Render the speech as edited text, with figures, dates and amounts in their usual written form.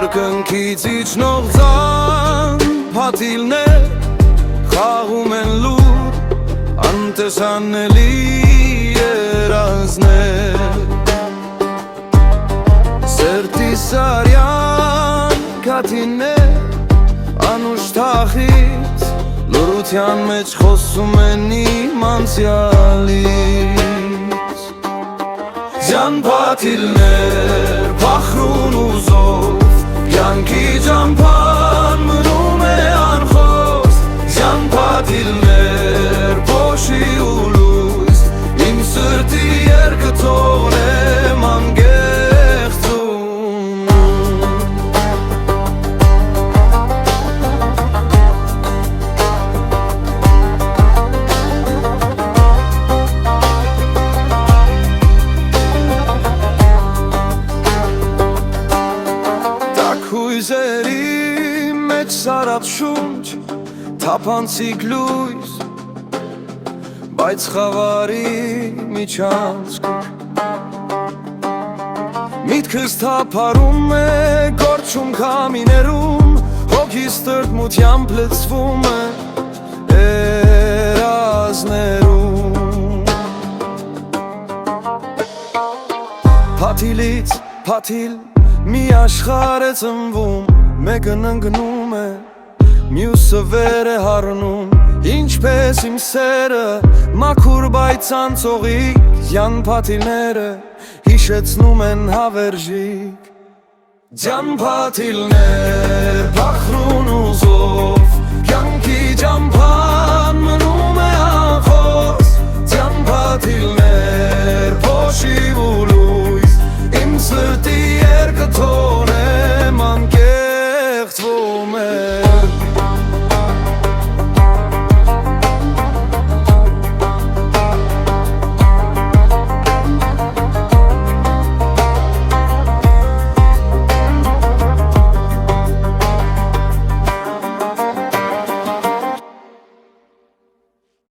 Երկնքից իջնող ձան Փաթիլներ խաղում են լուր Անտեսանելի երազներ Սերտիս արյան կաթիներ Անուշ թախից Լորության մեջ խոսում են իմ անցյալից Ձյան փաթիլներ փախրուն ուզով Կյանքի ճամփան մնում է անխոս Ձյան փաթիլներ փոշի ու լույս Իմ սրտի երկթողն եմ անգեղծում Հույզերի մեջ սարած շունչ Թափանցիկ լույս Բայց խավարի միջանցք Միտքս թափարում է Գործում կամիներում Հոգիս տրտմությամբ լցվում է Երազներում Փաթիլից փաթիլ Մի աշխարհ է ծնվում, մեկն ընկնում է, մյուսը վեր է հառնում Ինչպես իմ սերը, մաքուր բայց անցողիկ Ձյան փաթիլները հիշեցնում են հավերժիկ Ձյան փաթիլներ փախրուն ուզով Կյանքի ճամփան մնում է անխոս Ձյան փաթիլներ փոշի ու լույս Իմ սրտի երկթողն եմ անկեղծվում է